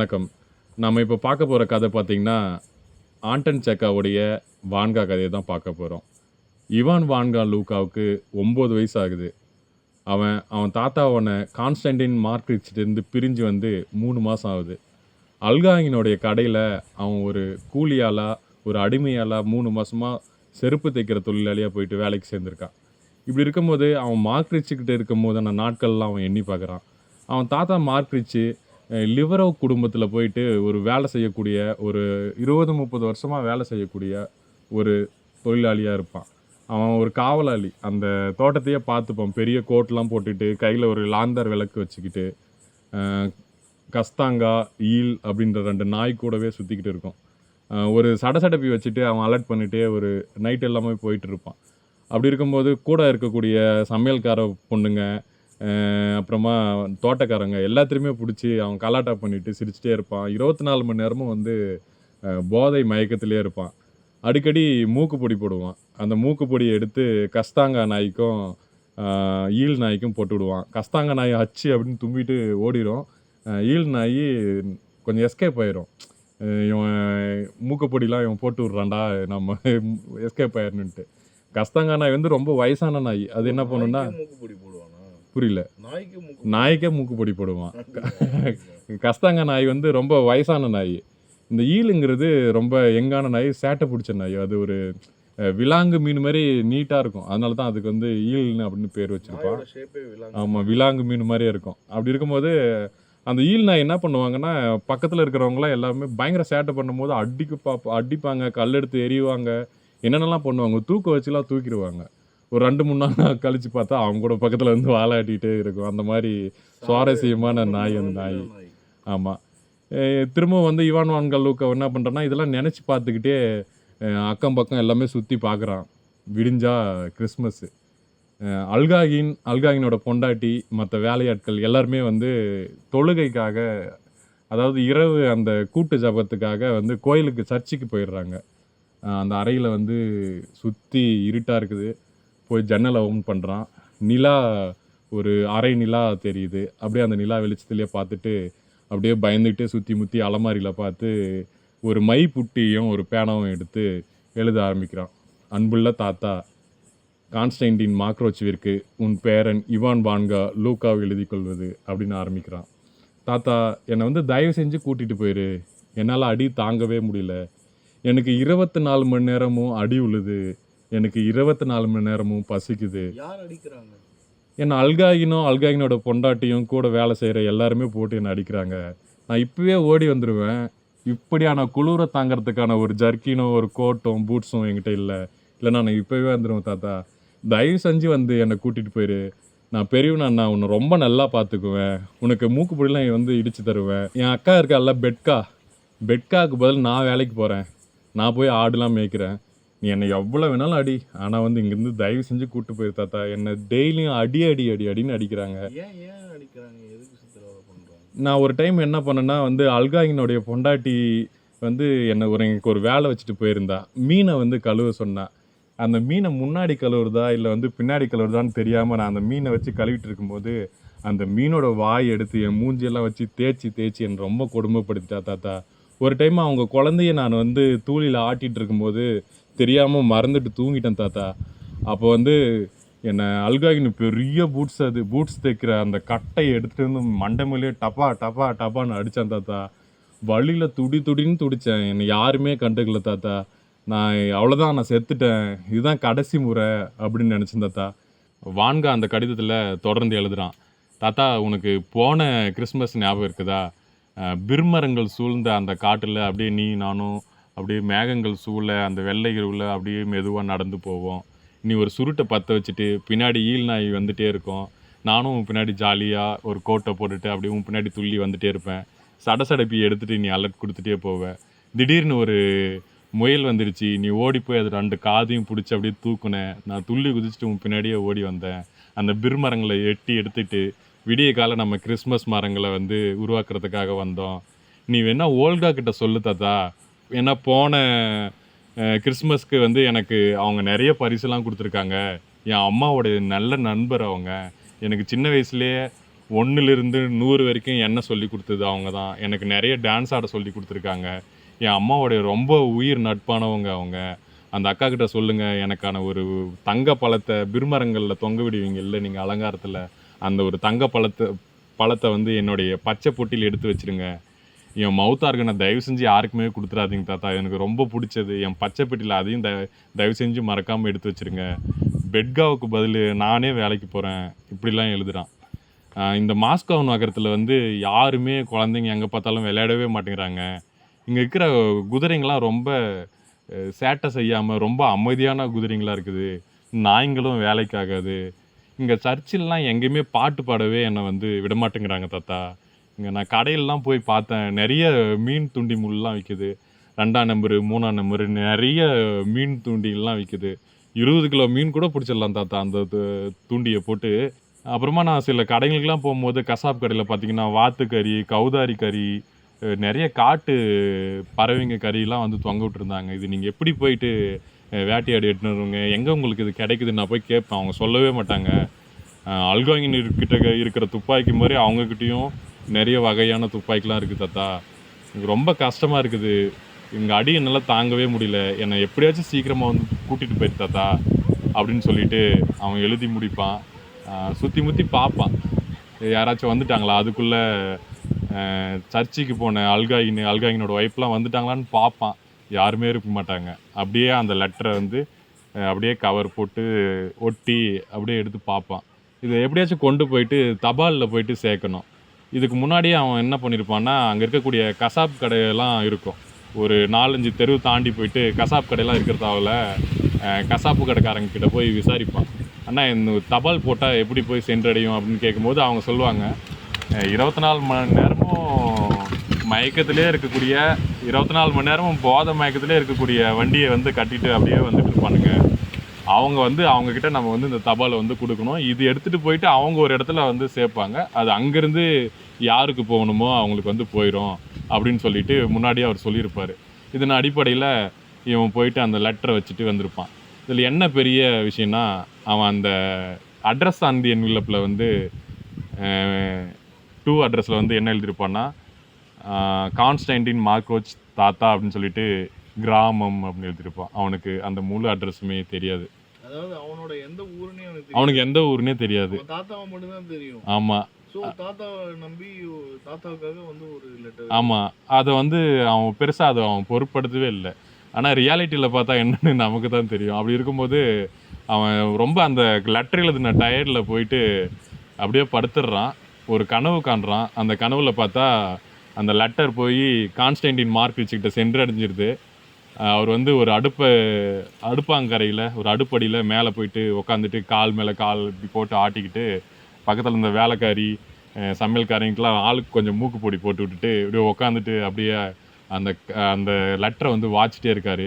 வணக்கம். நம்ம இப்போ பார்க்க போற கதை பார்த்தீங்கன்னா, ஆண்டன் செக்காவுடைய வான்கா கதைய தான் பார்க்க போறோம். இவான் வான்கா லூகாவுக்கு 9 வயசு ஆகுது. அவன் தாத்தாவான கான்ஸ்டன்டின் மார்க்ரிச்ட்டேருந்து பிரிஞ்சு வந்து 3 மாசம் ஆகுது. அல்காயினுடைய கடையில அவன் ஒரு கூலியாளா, ஒரு அடிமையாளா 3 மாசமா செருப்பு தைக்கிற தொழிலாளியா போயிட்டு வேலைக்கு சேர்ந்திருக்கான். இப்படி இருக்கும்போது, அவன் மார்க்ரிச்கிட்ட இருக்கும்போதான நாட்கள்லாம் அவன் எண்ணி பார்க்குறான். அவன் தாத்தா மார்க்ரிச் லிவரோவ் குடும்பத்தில போயிட்டு ஒரு வேலை செய்யக்கூடிய ஒரு 20, 30 வருஷமா வேலை செய்யக்கூடிய ஒரு தொழிலாளியா இருப்பான். அவன் ஒரு காவலாளி. அந்த தோட்டத்தையே பார்த்துப்பான். பெரிய கோட்லாம் போட்டுட்டு, கையில ஒரு லாந்தர் விளக்கு வச்சுக்கிட்டு, அ கஸ்தாங்கா, ஈல் அப்படின்ற 2 நாய் கூடவே சுத்திக்கிட்டு இருக்கும். ஒரு சடசடப்பி வச்சுட்டு அவன் அலர்ட் பண்ணிட்டே ஒரு நைட் எல்லாமே போயிட்டு இருப்பான். அப்படி இருக்கும்போது கூட இருக்கக்கூடிய சமையல்கார பொண்ணுங்க, அப்புறமா தோட்டக்காரங்க எல்லாத்தையுமே புடிச்சு அவன் கலாட்டா பண்ணிட்டு சிரிச்சுட்டே இருப்பான். 24 மணி நேரமும் வந்து போதை மயக்கத்திலே இருப்பான். அடிக்கடி மூக்குப்பொடி போடுவான். அந்த மூக்குப்பொடிய எடுத்து கஸ்தாங்கா நாய்க்கும், ஈல் நாய்க்கும் போட்டு விடுவான். கஸ்தாங்கா நாய் ஹச்சி அப்படின்னு தும்பிட்டு ஓடிரும். ஈல் நாயி கொஞ்சம் எஸ்கேப் ஆயிரும். இவன் மூக்குப்பொடிலாம் இவன் போட்டு விடுறான்டா, நம்ம எஸ்கேப் ஆயிரணுன்ட்டு. கஸ்தாங்கா நாய் வந்து ரொம்ப வயசான நாய். அது என்ன பண்ணும்னா, மூக்குப்பொடி போடுவானா? புரியல. நாய்க்கே மூக்குப்பொடி போடுவான். கஸ்தாங்கா நாய் வந்து ரொம்ப வயசான நாய். இந்த ஈலுங்கிறது ரொம்ப யங்கான நாய், சேட்டை பிடிச்ச நாய். அது ஒரு விலாங்கு மீன் மாதிரி நீட்டாக இருக்கும். அதனால தான் அதுக்கு வந்து ஈல்னு அப்படின்னு பேர் வச்சிருப்பான். ஆமாம், விலாங்கு மீன் மாதிரியே இருக்கும். அப்படி இருக்கும்போது அந்த ஈல் நாய் என்ன பண்ணுவாங்கன்னா, பக்கத்தில் இருக்கிறவங்களாம் எல்லாருமே பயங்கர சேட்டை பண்ணும்போது அடிப்பாங்க, கல்லெடுத்து எறிவாங்க, என்னென்னலாம் பண்ணுவாங்க. தூக்க வச்சுலாம் தூக்கிடுவாங்க. ஒரு 2, 3 நாள் கழிச்சு பார்த்தா அவங்க கூட பக்கத்தில் வந்து வாலாட்டிகிட்டே இருக்கும். அந்த மாதிரி சுவாரஸ்யமான நாய் அந்த நாய். ஆமாம். திரும்பவும் வந்து இவான் வான்கா லூகா என்ன பண்ணுறான்னா, இதெல்லாம் நினச்சி பார்த்துக்கிட்டே அக்கம் பக்கம் எல்லாமே சுற்றி பார்க்குறான். விடிஞ்சா கிறிஸ்மஸ்ஸு. அல்காயினோட பொண்டாட்டி, மற்ற வேலையாட்கள் எல்லாருமே வந்து தொழுகைக்காக, அதாவது இரவு அந்த கூட்டு ஜபத்துக்காக வந்து கோயிலுக்கு சர்ச்சுக்கு போயிடுறாங்க. அந்த அறையில் வந்து சுற்றி இருட்டாக இருக்குது. போய் ஜன்னலை ஓப்பன் பண்ணுறான். நிலா, ஒரு அரை நிலா தெரியுது. அப்படியே அந்த நிலா வெளிச்சத்துலேயே பார்த்துட்டு அப்படியே பயந்துக்கிட்டே சுற்றி முற்றி அலமாரியில் பார்த்து ஒரு மை புட்டியும் ஒரு பேனாவும் எடுத்து எழுத ஆரம்பிக்கிறான். அன்புள்ள தாத்தா, கான்ஸ்டன்டின் மாக்ரோச்சுவிற்கு உன் பேரன் இவான் வான்கா லூகாவை எழுதி கொள்வது அப்படின்னு ஆரம்பிக்கிறான். தாத்தா, என்னை வந்து தயவு செஞ்சு கூட்டிகிட்டு போயிரு. என்னால் அடி தாங்கவே முடியல. எனக்கு 24 மணி நேரமும் அடி உழுது. எனக்கு 24 மணி நேரமும் பசிக்குது. யார் அடிக்கிறாங்க? என்னை அல்காயினோட பொண்டாட்டியும் கூட வேலை செய்கிற எல்லாருமே போட்டு என்னை அடிக்கிறாங்க. நான் இப்போவே ஓடி வந்துடுவேன். இப்படியான குளிரை தாங்கிறதுக்கான ஒரு ஜர்க்கினோ, ஒரு கோட்டும், பூட்ஸும் என்கிட்ட இல்லை. இல்லைனா நான் இப்போவே வந்துடுவேன் தாத்தா. தயவு செஞ்சு வந்து என்னை கூட்டிகிட்டு போயிரு. நான் பெரியவனா, நான் உன்னை ரொம்ப நல்லா பார்த்துக்குவேன். உனக்கு மூக்குப்பொடிலாம் வந்து இடித்து தருவேன். என் அக்கா இருக்கால பெட்காவுக்கு பதில் நான் வேலைக்கு போகிறேன். நான் போய் ஆடுலாம் மேய்க்கிறேன். நீ என்னை எவ்வளோ வேணாலும் அடி, ஆனால் வந்து இங்கேருந்து தயவு செஞ்சு கூப்பிட்டு போயிரு தாத்தா. என்னை டெய்லியும் அடின்னு அடிக்கிறாங்க. நான் ஒரு டைம் என்ன பண்ணேன்னா வந்து, அல்காயினுடைய பொண்டாட்டி வந்து எனக்கு ஒரு வேலை வச்சுட்டு போயிருந்தா. மீனை வந்து கழுவ சொன்னா. அந்த மீனை முன்னாடி கழுவுறதா இல்லை வந்து பின்னாடி கழுவுறதான்னு தெரியாமல் நான் அந்த மீனை வச்சு கழுவிட்டு இருக்கும்போது, அந்த மீனோட வாய் எடுத்து என் மூஞ்சியெல்லாம் வச்சு தேய்ச்சி என்னை ரொம்ப கொடுமைப்படுத்திட்டா தாத்தா. ஒரு டைம் அவங்க குழந்தைய நான் வந்து தூளியில் ஆட்டிகிட்டு இருக்கும்போது தெரியாமல் மறந்துட்டு தூங்கிட்டேன் தாத்தா. அப்போ வந்து என்னை அல்காயின் பெரிய பூட்ஸ் தைக்கிற அந்த கட்டையை எடுத்துகிட்டு வந்து மண்டை மேலேயே டப்பான்னு அடித்தான் தாத்தா. வழியில் துடின்னு துடித்தேன். என்னை யாருமே கண்டுக்கல தாத்தா. அவ்வளோதான், நான் செத்துட்டேன். இதுதான் கடைசி முறை அப்படின்னு நினச்சேன் தாத்தா. வான்கா அந்த கடிதத்தில் தொடர்ந்து எழுதுகிறான். தாத்தா, உனக்கு போன கிறிஸ்மஸ் ஞாபகம் இருக்குதா? பிர்மரங்கள் சூழ்ந்த அந்த காட்டில் அப்படியே நீ நானும் அப்படியே மேகங்கள் சூழ அந்த வெள்ளை இரவில் அப்படியே மெதுவாக நடந்து போவோம். நீ ஒரு சுருட்டை பற்ற வச்சுட்டு பின்னாடி ஈல் நாய் வந்துகிட்டே இருக்கும். நானும் பின்னாடி ஜாலியாக ஒரு கோட்டை போட்டுட்டு அப்படியே பின்னாடி துள்ளி வந்துகிட்டே இருப்பேன். சடசடப்பி எடுத்துகிட்டு நீ அலர்ட் கொடுத்துட்டே போவேன். திடீர்னு ஒரு முயல் வந்துடுச்சு. நீ ஓடி போய் அது 2 காதையும் பிடிச்சி அப்படியே தூக்குனேன். நான் துள்ளி குதிச்சுட்டு பின்னாடியே ஓடி வந்தேன். அந்த பிர்மரங்களை எடுத்துட்டு விடிய காலம் நம்ம கிறிஸ்மஸ் மரங்களை வந்து உருவாக்குறதுக்காக வந்தோம். நீ வேணா ஓல்கா கிட்ட சொல்லு தாத்தா. ஏன்னா போன கிறிஸ்மஸ்க்கு வந்து எனக்கு அவங்க நிறைய பரிசுலாம் கொடுத்துருக்காங்க. என் அம்மாவோடைய நல்ல நண்பர் அவங்க. எனக்கு சின்ன வயசுலேயே 1லிருந்து 100 வரைக்கும் என்ன சொல்லி கொடுத்தது அவங்க தான். எனக்கு நிறைய டான்ஸ் ஆட சொல்லி கொடுத்துருக்காங்க. என் அம்மாவோடைய ரொம்ப உயிர் நட்பானவங்க அவங்க. அந்த அக்கா கிட்ட சொல்லுங்கள், எனக்கான ஒரு தங்க பழத்தை பிர்மரங்களில் தொங்க விடுவீங்கல்ல நீங்கள் அலங்காரத்தில், அந்த ஒரு தங்க பழத்தை வந்து என்னுடைய பச்சை பொட்டியில் எடுத்து வச்சுருங்க. என் மவுத் ஆர்கனை தயவு செஞ்சு யாருக்குமே கொடுத்துடாதீங்க தாத்தா, எனக்கு ரொம்ப பிடிச்சது. என் பச்சை பெட்டியில் அதையும் தயவு செஞ்சு மறக்காமல் எடுத்து வச்சுருங்க. பெட்காவுக்கு பதில் நானே வேலைக்கு போகிறேன், இப்படிலாம் எழுதுகிறான். இந்த மாஸ்கோ நகரத்தில் வந்து யாருமே குழந்தைங்க எங்கே பார்த்தாலும் விளையாடவே மாட்டேங்கிறாங்க. இங்கே இருக்கிற குதிரைங்களாம் ரொம்ப சேட்டை செய்யாமல் ரொம்ப அமைதியான குதிரைங்களாக இருக்குது. நாய்ங்களும் வேலைக்கு ஆகாது. இங்கே சர்ச்சிலலாம் எங்கேயுமே பாட்டு பாடவே என்னை வந்து விடமாட்டேங்கிறாங்க தாத்தா. இங்கே நான் கடையிலலாம் போய் பார்த்தேன், நிறைய மீன் தூண்டி முள்லாம் விற்கிது. 2ஆம் நம்பரு 3ஆம் நம்பரு நிறைய மீன் தூண்டிலாம் விற்கிது. 20 கிலோ மீன் கூட பிடிச்சிடலாம் தாத்தா அந்த தூண்டியை போட்டு. அப்புறமா நான் சில கடைகளுக்கெலாம் போகும்போது கசாப் கடையில் பார்த்தீங்கன்னா வாத்துக்கறி, கௌதாரி கறி, நிறைய காட்டு பறவைங்க கறியெல்லாம் வந்து தொங்க விட்டுருந்தாங்க. இது நீங்கள் எப்படி போயிட்டு வேட்டையாடி எடுத்துன்னு வருவீங்க, எங்கே உங்களுக்கு இது கிடைக்குதுன்னு நான் போய் கேட்பேன். அவங்க சொல்லவே மாட்டாங்க. அல்காயின்னு கிட்ட இருக்கிற துப்பாக்கி மாதிரி அவங்கக்கிட்டேயும் நிறைய வகையான துப்பாக்கிலாம் இருக்குது தாத்தா. எனக்கு ரொம்ப கஷ்டமாக இருக்குது. எங்கள் அடி என்னால் தாங்கவே முடியல. என்னை எப்படியாச்சும் சீக்கிரமாக வந்து கூட்டிகிட்டு போயிட்டு தாத்தா அப்படின்னு சொல்லிட்டு அவன் எழுதி முடிப்பான். சுற்றி முற்றி பார்ப்பான், யாராச்சும் வந்துட்டாங்களா. அதுக்குள்ளே சர்ச்சுக்கு போன அல்காயினோட ஒய்ஃப்லாம் வந்துட்டாங்களான்னு பார்ப்பான். யாருமே இருக்க மாட்டாங்க. அப்படியே அந்த லெட்டரை வந்து அப்படியே கவர் போட்டு ஒட்டி அப்படியே எடுத்து பார்ப்பான். இதை எப்படியாச்சும் கொண்டு போயிட்டு தபாலில் போயிட்டு சேர்க்கணும். இதுக்கு முன்னாடியே அவன் என்ன பண்ணியிருப்பான்னா, அங்கே இருக்கக்கூடிய கசாப் கடையெல்லாம் இருக்கும். ஒரு 4-5 தெரு தாண்டி போயிட்டு கசாப் கடையெல்லாம் இருக்கிறதாவில் கசாப்பு கடைக்காரங்க கிட்ட போய் விசாரிப்பான். அண்ணா, இந்த தபால் போட்டால் எப்படி போய் சென்றடையும் அப்படின்னு கேட்கும்போது அவங்க சொல்லுவாங்க, 24 மணி நேரமும் மயக்கத்திலே இருக்கக்கூடிய 24 மணி நேரமும் போதை மயக்கத்திலே இருக்கக்கூடிய வண்டியை வந்து கட்டிட்டு அப்படியே வந்துட்டு இருப்பானுங்க. அவங்க வந்து அவங்கக்கிட்ட நம்ம வந்து இந்த தபாலை வந்து கொடுக்கணும். இது எடுத்துகிட்டு போயிட்டு அவங்க ஒரு இடத்துல வந்து சேர்ப்பாங்க. அது அங்கேருந்து யாருக்கு போகணுமோ அவங்களுக்கு வந்து போயிடும் அப்படின்னு சொல்லிட்டு முன்னாடியே அவர் சொல்லியிருப்பார். இதன் அடிப்படையில் இவன் போயிட்டு அந்த லெட்டரை வச்சுட்டு வந்திருப்பான். இதில் என்ன பெரிய விஷயம்னா, அவன் அந்த அட்ரஸ் ஆன் தி என்வலப்பில் வந்து 2 அட்ரஸில் வந்து என்ன எழுதியிருப்பான்னா, கான்ஸ்டன்டின் மார்க்கோச் தாத்தா அப்படின்னு சொல்லிட்டு கிராமம் அப்படின்னு எழுதியிருப்பான். அவனுக்கு அந்த முழு அட்ரஸுமே தெரியாது. அதாவது அவனோட எந்த ஊருன்னே அவனுக்கு எந்த ஊருன்னே தெரியாது. தாத்தாவை மட்டும் தான் தெரியும். ஆமாம். தாத்தாவை நம்பி தாத்தாவுக்காக வந்து ஒரு லெட்டர். ஆமாம். அதை வந்து அவன் பெருசாக அதை அவன் பொருட்படுத்தவே இல்லை. ஆனால் ரியாலிட்டியில் பார்த்தா என்னன்னு நமக்கு தான் தெரியும். அப்படி இருக்கும்போது அவன் ரொம்ப அந்த லெட்டர் எழுதின டயர்டில் போயிட்டு அப்படியே படுத்துடுறான். ஒரு கனவு காண்றான். அந்த கனவுல பார்த்தா அந்த லெட்டர் போய் கான்ஸ்டன்டின் மார்க்கோச்கிட்ட சென்றடைஞ்சிருது. அவர் வந்து ஒரு அடுப்பாங்கரையில் ஒரு அடுப்படியில் மேலே போயிட்டு உக்காந்துட்டு கால் மேலே கால் இப்படி போட்டு ஆட்டிக்கிட்டு, பக்கத்தில் இந்த வேலைக்காரி சமையல்காரங்களுக்கெலாம் ஆளுக்கு கொஞ்சம் மூக்கு பொடி போட்டு விட்டுட்டு இப்படியே உக்காந்துட்டு அப்படியே அந்த லெட்டரை வந்து வாச்சிட்டே இருக்கார்.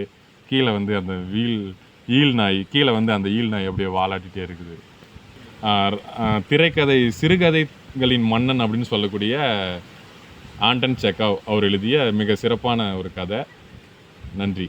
கீழே வந்து அந்த ஈல் நாய் கீழே வந்து அந்த ஈல் நாய் அப்படியே வாலாட்டிகிட்டே இருக்குது. திரைக்கதை சிறுகதைகளின் மன்னன் அப்படின்னு சொல்லக்கூடிய ஆண்டன் செக்காவ் அவர் எழுதிய மிக சிறப்பான ஒரு கதை. நன்றி.